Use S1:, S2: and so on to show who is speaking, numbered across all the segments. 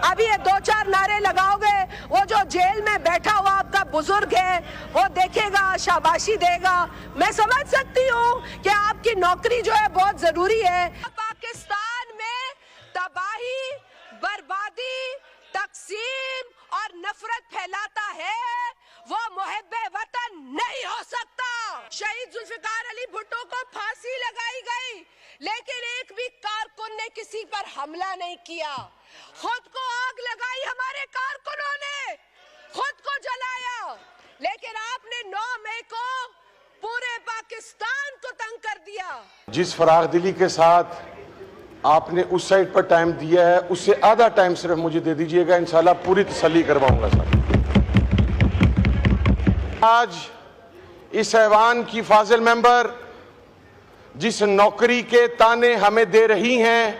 S1: ابھی یہ 2-4 نعرے لگاؤ گے، وہ جو جیل میں بیٹھا ہوا آپ کا بزرگ ہے وہ دیکھے گا، شاباشی دے گا۔ میں سمجھ سکتی ہوں کہ آپ کی نوکری جو ہے بہت ضروری ہے۔ پاکستان میں تباہی، بربادی، تقسیم اور نفرت پھیلاتا ہے وہ محب وطن نہیں ہو سکتا۔ شہید ذوالفقار علی بھٹو کو پھانسی لگائی گئی لیکن ایک بھی کارکن نے کسی پر حملہ نہیں کیا۔ خود کو آگ لگائی ہمارے کارکنوں نے، خود کو جلایا، لیکن آپ نے 9 مئی کو پورے پاکستان کو تنگ کر دیا۔
S2: جس فراغ دلی کے ساتھ آپ نے اس سائٹ پر ٹائم دیا ہے اس سے آدھا ٹائم صرف مجھے دے دیجئے گا، انشاءاللہ پوری تسلی کرواؤں گا صاحب۔ آج اس ایوان کی فاضل ممبر جس نوکری کے تانے ہمیں دے رہی ہیں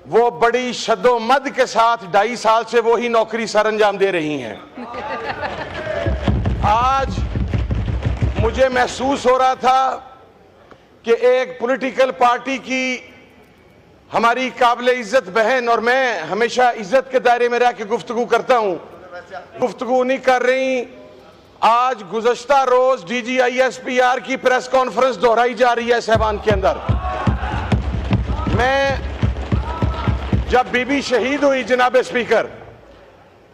S2: وہ بڑی شد و مد کے ساتھ 2.5 سال سے وہی نوکری سر انجام دے رہی ہیں۔ آج مجھے محسوس ہو رہا تھا کہ ایک پولیٹیکل پارٹی کی ہماری قابل عزت بہن، اور میں ہمیشہ عزت کے دائرے میں رہ کے گفتگو کرتا ہوں، گفتگو نہیں کر رہی۔ آج گزشتہ روز D G I S P R کی پریس کانفرنس دہرائی جا رہی ہے اس ایوان کے اندر۔ میں جب بی بی شہید ہوئی جناب اسپیکر،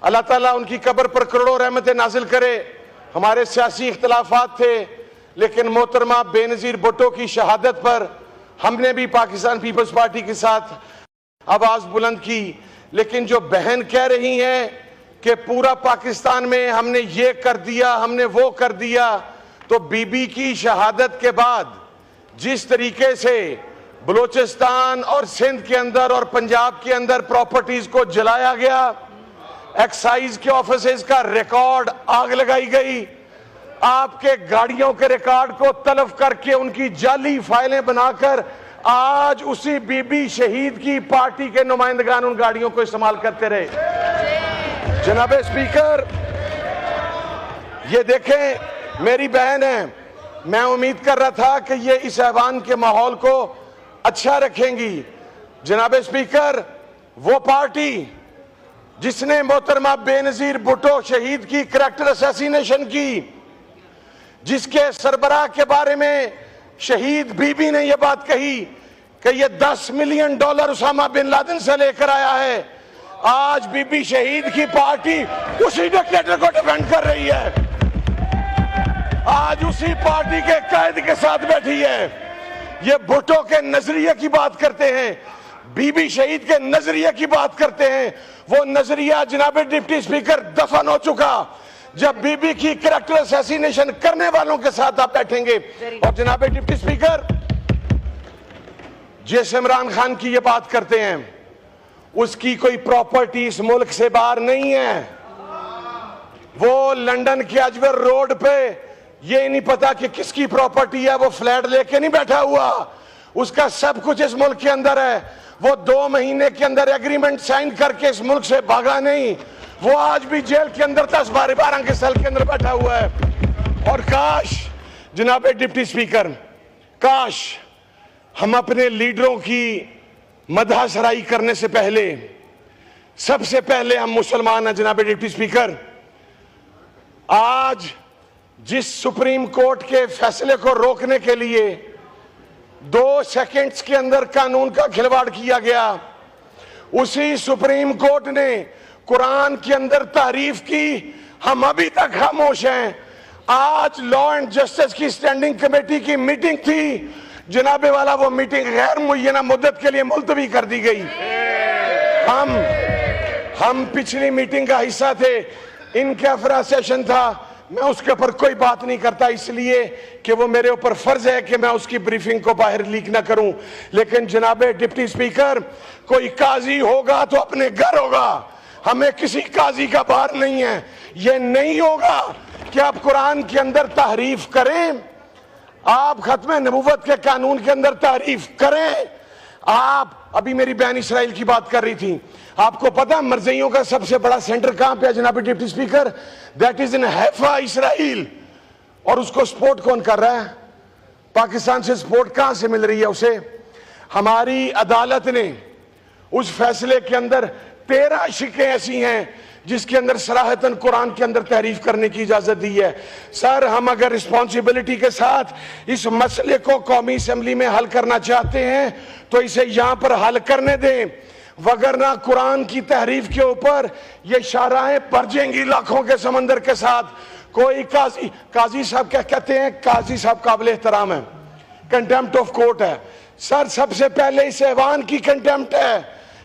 S2: اللہ تعالیٰ ان کی قبر پر کروڑوں رحمتیں نازل کرے، ہمارے سیاسی اختلافات تھے لیکن محترمہ بے نظیر بھٹو کی شہادت پر ہم نے بھی پاکستان پیپلز پارٹی کے ساتھ آواز بلند کی۔ لیکن جو بہن کہہ رہی ہیں کہ پورا پاکستان میں ہم نے یہ کر دیا، ہم نے وہ کر دیا، تو بی بی کی شہادت کے بعد جس طریقے سے بلوچستان اور سندھ کے اندر اور پنجاب کے اندر پراپرٹیز کو جلایا گیا، ایکسائز کے آفیسز کا ریکارڈ آگ لگائی گئی، آپ کے گاڑیوں کے ریکارڈ کو تلف کر کے ان کی جعلی فائلیں بنا کر آج اسی بی بی شہید کی پارٹی کے نمائندگان ان گاڑیوں کو استعمال کرتے رہے۔ جناب اسپیکر، یہ دیکھیں میری بہن ہے، میں امید کر رہا تھا کہ یہ اس ایوان کے ماحول کو اچھا رکھیں گی۔ جناب اسپیکر، وہ پارٹی جس نے محترمہ بے نظیر بھٹو شہید کی کریکٹر اسیسینیشن کی، جس کے سربراہ کے بارے میں شہید بی بی نے یہ بات کہی کہ یہ $10 ملین اسامہ بن لادن سے لے کر آیا ہے، آج بی بی شہید کی پارٹی اسی ڈکٹیٹر کو ڈیفینڈ کر رہی ہے، آج اسی پارٹی کے قائد کے ساتھ بیٹھی ہے۔ یہ بھٹو کے نظریے کی بات کرتے ہیں، بی بی شہید کے نظریے کی بات کرتے ہیں، وہ نظریہ جناب ڈپٹی اسپیکر دفن ہو چکا۔ جب بی بی کی کریکٹر اسیسینیشن کرنے والوں کے ساتھ آپ بیٹھیں گے، اور جناب ڈپٹی اسپیکر جس عمران خان کی یہ بات کرتے ہیں اس کی کوئی پراپرٹی اس ملک سے باہر نہیں ہے، وہ لنڈن کے اجور روڈ پہ یہ نہیں پتا کہ کس کی پراپرٹی ہے، وہ فلیٹ لے کے نہیں بیٹھا ہوا، اس کا سب کچھ اس ملک کے اندر ہے، وہ 2 مہینے کے اندر ایگریمنٹ سائن کر کے اس ملک سے بھاگا نہیں، وہ آج بھی جیل کے اندر 10-12 کے سیل کے اندر بیٹھا ہوا ہے۔ اور کاش جناب ڈپٹی اسپیکر، کاش ہم اپنے لیڈروں کی مدح سرائی کرنے سے پہلے سب سے پہلے ہم مسلمان ہیں۔ جناب ڈپٹی اسپیکر، آج جس سپریم کورٹ کے فیصلے کو روکنے کے لیے 2 سیکنڈز کے اندر قانون کا کھلواڑ کیا گیا، اسی سپریم کورٹ نے قرآن کے اندر تعریف کی، ہم ابھی تک خاموش ہیں۔ آج لا اینڈ جسٹس کی اسٹینڈنگ کمیٹی کی میٹنگ تھی، جناب والا وہ میٹنگ غیر معینہ مدت کے لیے ملتوی کر دی گئی۔ ہم پچھلی میٹنگ کا حصہ تھے، ان کا سیشن تھا، میں اس کے اوپر کوئی بات نہیں کرتا اس لیے کہ وہ میرے اوپر فرض ہے کہ میں اس کی بریفنگ کو باہر لیک نہ کروں، لیکن جناب ڈپٹی اسپیکر، کوئی قاضی ہوگا تو اپنے گھر ہوگا، ہمیں کسی قاضی کا بار نہیں ہے۔ یہ نہیں ہوگا کہ آپ قرآن کے اندر تحریف کریں، آپ ختم نبوت کے قانون کے اندر تعریف کریں۔ آپ ابھی میری بہن اسرائیل کی بات کر رہی تھی، آپ کو پتا مرزائیوں کا سب سے بڑا سینٹر کہاں پہ ہے جناب ڈپٹی اسپیکر؟ دیٹ از ان حیفا، اسرائیل۔ اور اس کو سپورٹ کون کر رہا ہے؟ پاکستان سے سپورٹ کہاں سے مل رہی ہے اسے؟ ہماری عدالت نے اس فیصلے کے اندر 13 شقیں ایسی ہیں جس کے اندر صراحتاً قرآن کے اندر تحریف کرنے کی اجازت دی ہے. سر ہم اگر رسپانسبلٹی کے ساتھ اس مسئلے کو قومی اسمبلی میں حل کرنا چاہتے ہیں تو اسے یہاں پر حل کرنے دیں، وگرنہ قرآن کی تحریف کے اوپر یہ شاہراہیں پرجیں گی لاکھوں کے سمندر کے ساتھ. کوئی قاضی صاحب کیا کہتے ہیں؟ قاضی صاحب قابل احترام ہے، کنٹیمپٹ آف کورٹ ہے. سر سب سے پہلے اس ایوان کی کنٹیمپٹ ہے،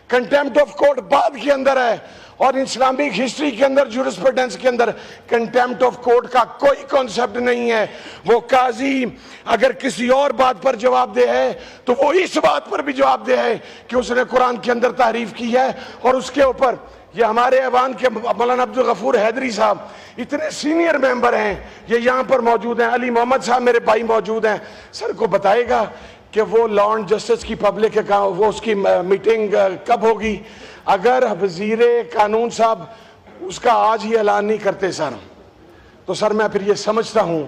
S2: کنٹیمپٹ آف کورٹ بعد کے اندر ہے، اور اسلامک ہسٹری کے اندر جورسپروڈنس کے اندر کنٹیمپٹ آف کورٹ کا کوئی کانسیپٹ نہیں ہے. وہ قاضی اگر کسی اور بات پر جواب دہ ہے تو وہ اس بات پر بھی جواب دہ ہے کہ اس نے قرآن کے اندر تحریف کی ہے. اور اس کے اوپر یہ ہمارے ایوان کے مولانا عبدالغفور حیدری صاحب اتنے سینئر ممبر ہیں، یہ یہاں پر موجود ہیں، علی محمد صاحب میرے بھائی موجود ہیں. سر کو بتائے گا کہ وہ لا اینڈ جسٹس کی پبلک وہ اس کی میٹنگ کب ہوگی؟ اگر وزیر قانون صاحب اس کا آج ہی اعلان نہیں کرتے سر، تو سر میں پھر یہ سمجھتا ہوں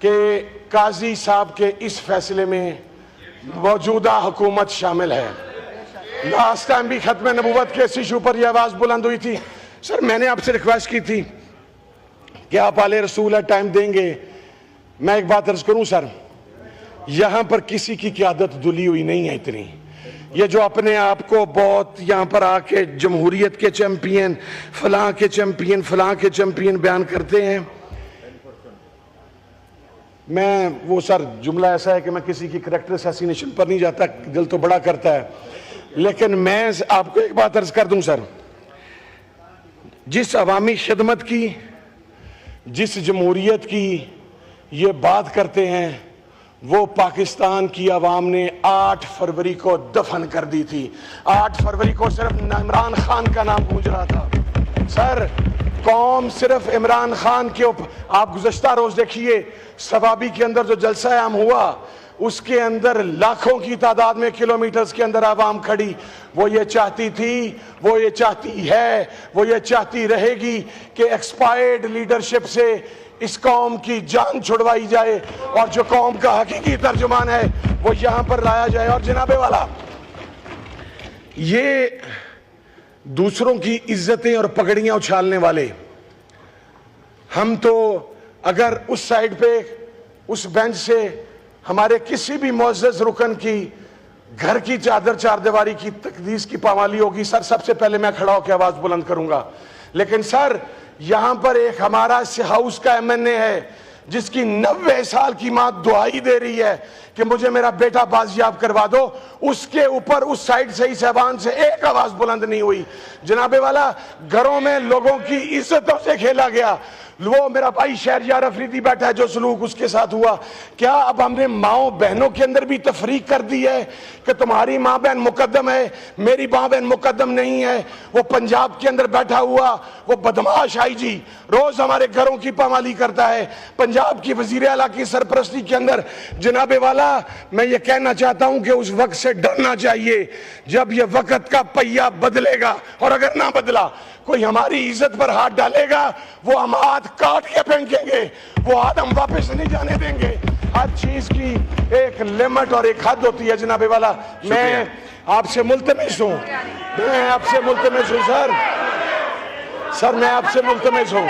S2: کہ قاضی صاحب کے اس فیصلے میں موجودہ حکومت شامل ہے. لاسٹ ٹائم بھی ختم نبوت کے اس ایشو پر یہ آواز بلند ہوئی تھی. سر میں نے آپ سے ریکویسٹ کی تھی کہ آپ آل رسول ہے ٹائم دیں گے. میں ایک بات عرض کروں سر، یہاں پر کسی کی قیادت دلی ہوئی نہیں ہے اتنی. یہ جو اپنے آپ کو بہت یہاں پر آ کے جمہوریت کے چیمپئن، فلاں کے چیمپئن، فلاں کے چیمپئن بیان کرتے ہیں. میں وہ سر جملہ ایسا ہے کہ میں کسی کی کریکٹر اسیسینیشن پر نہیں جاتا، دل تو بڑا کرتا ہے، لیکن میں آپ کو ایک بات عرض کر دوں سر، جس عوامی خدمت کی، جس جمہوریت کی یہ بات کرتے ہیں، وہ پاکستان کی عوام نے 8 فروری کو دفن کر دی تھی. 8 فروری کو صرف عمران خان کا نام گونج رہا تھا. سر قوم صرف عمران خان کے اوپر، آپ گزشتہ روز دیکھیے سوابی کے اندر جو جلسہ عام ہوا، اس کے اندر لاکھوں کی تعداد میں کلومیٹرز کے اندر عوام کھڑی. وہ یہ چاہتی تھی، وہ یہ چاہتی ہے، وہ یہ چاہتی رہے گی کہ ایکسپائرڈ لیڈرشپ سے اس قوم کی جان چھڑوائی جائے، اور جو قوم کا حقیقی ترجمان ہے وہ یہاں پر لایا جائے. اور جناب والا، یہ دوسروں کی عزتیں اور پگڑیاں اچھالنے والے، ہم تو اگر اس سائیڈ پہ اس بینچ سے ہمارے کسی بھی معزز رکن کی گھر کی چادر چار دیواری کی تقدیس کی پامالی ہوگی، سر سب سے پہلے میں کھڑا ہو کے آواز بلند کروں گا. لیکن سر یہاں پر ایک ہمارا اس ہاؤس کا ایم این اے ہے جس کی 90 سال کی ماں دعائی دے رہی ہے کہ مجھے میرا بیٹا بازیاب کروا دو، اس کے اوپر اس سائیڈ سے اس ایوان سے ایک آواز بلند نہیں ہوئی. جناب والا، گھروں میں لوگوں کی عزتوں سے کھیلا گیا. وہ میرا بھائی شہریار افریدی بیٹھا ہے، جو سلوک اس کے ساتھ ہوا، کیا اب ہم نے ماؤں بہنوں کے اندر بھی تفریق کر دی ہے کہ تمہاری ماں بہن مقدم ہے، میری ماں بہن مقدم نہیں ہے؟ وہ پنجاب کے اندر بیٹھا ہوا وہ بدمعاش آئی جی روز ہمارے گھروں کی پامالی کرتا ہے. پنجاب کی وزیر اعلیٰ کی سرپرستی کے اندر جناب والا میں یہ کہنا چاہتا ہوں کہ اس وقت سے ڈرنا چاہیے جب یہ وقت کا پہیہ بدلے گا، اور اگر نہ بدلا کوئی ہماری عزت پر ہاتھ ڈالے گا، وہ ہم ہاتھ کاٹ کے پھینکیں گے، وہ ہاتھ ہم واپس نہیں جانے دیں گے. ہر چیز کی ایک لمٹ اور ایک حد ہوتی ہے. جناب والا، میں آپ سے ملتمس ہوں، میں آپ سے ملتمس ہوں سر، میں آپ سے ملتمس ہوں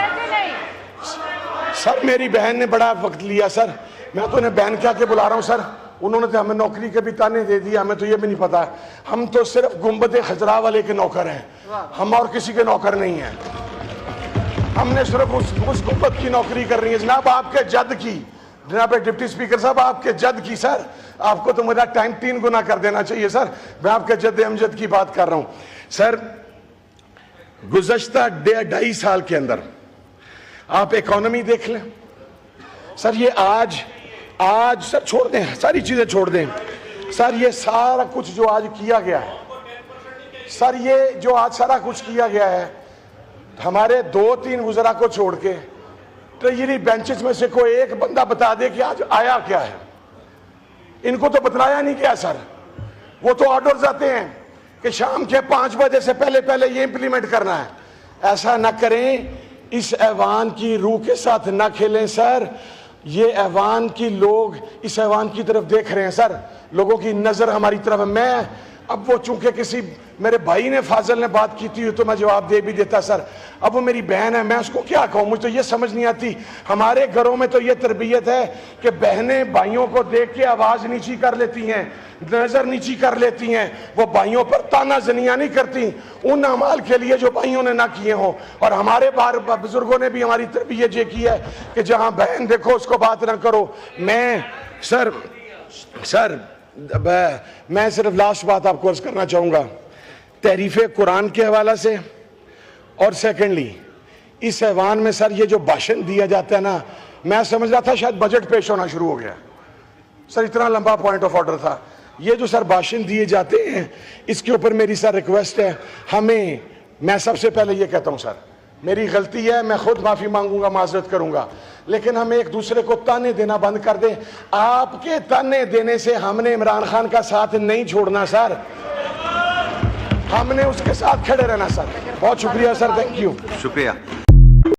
S2: سر. میری بہن نے بڑا وقت لیا سر، میں تو انہیں بہن کیا کے بلا رہا ہوں سر. انہوں نے تو ہمیں نوکری کے بھی تانے دے دی، ہمیں تو یہ بھی نہیں پتا. ہم تو صرف گنبد خضرا والے کے نوکر ہیں، ہم اور کسی کے نوکر نہیں ہیں. ہم نے صرف اس گنبد کی نوکری کر رہی ہے. جناب آپ کے جد کی، جناب ڈپٹی اسپیکر صاحب آپ کے جد کی، سر آپ کو تو میرا ٹائم 3 گنا کر دینا چاہیے سر. میں آپ کے جد امجد کی بات کر رہا ہوں سر. گزشتہ 2.5 سال کے اندر آپ اکانومی دیکھ لیں سر. یہ آج سر چھوڑ دیں، ساری چیزیں چھوڑ دیں سر. یہ سارا کچھ جو آج کیا گیا ہے سر، یہ جو آج سارا کچھ کیا گیا ہے، ہمارے 2-3 وزراء کو چھوڑ کے ٹریجری بینچز میں سے کوئی ایک بندہ بتا دے کہ آج آیا کیا ہے. ان کو تو بتلایا نہیں گیا سر. وہ تو آرڈرز آتے ہیں کہ شام کے 5 بجے سے پہلے یہ امپلیمنٹ کرنا ہے. ایسا نہ کریں، اس ایوان کی روح کے ساتھ نہ کھیلیں سر. یہ ایوان کی لوگ اس ایوان کی طرف دیکھ رہے ہیں سر، لوگوں کی نظر ہماری طرف ہے. میں اب وہ چونکہ کسی میرے بھائی نے فاضل نے بات کی تھی تو میں جواب دے بھی دیتا سر. اب وہ میری بہن ہے, میں اس کو کیا کہوں, مجھے تو یہ سمجھ نہیں آتی. ہمارے گھروں میں تو یہ تربیت ہے کہ بہنیں بھائیوں کو دیکھ کے آواز نیچی کر لیتی ہیں, نظر نیچی کر لیتی ہیں, وہ بھائیوں پر تانا زنیاں نہیں کرتی ان اعمال کے لیے جو بھائیوں نے نہ کیے ہوں. اور ہمارے بزرگوں نے بھی ہماری تربیت یہ کی ہے کہ جہاں بہن دیکھو اس کو بات نہ کرو. میں سر میں صرف لاسٹ بات آپ کو عرض کرنا چاہوں گا تحریف قرآن کے حوالہ سے. اور سیکنڈلی اس ایوان میں سر یہ جو بھاشن دیا جاتا ہے نا, میں سمجھ رہا تھا شاید بجٹ پیش ہونا شروع ہو گیا سر, اتنا لمبا پوائنٹ آف آرڈر تھا. یہ جو سر بھاشن دیے جاتے ہیں اس کے اوپر میری سر ریکویسٹ ہے, میں سب سے پہلے یہ کہتا ہوں سر میری غلطی ہے, میں خود معافی مانگوں گا, معذرت کروں گا, لیکن ہمیں ایک دوسرے کو تانے دینا بند کر دیں. آپ کے تانے دینے سے ہم نے عمران خان کا ساتھ نہیں چھوڑنا سر, ہم نے اس کے ساتھ کھڑے رہنا سر. بہت شکریہ سر, تھینک یو.
S3: شکریہ.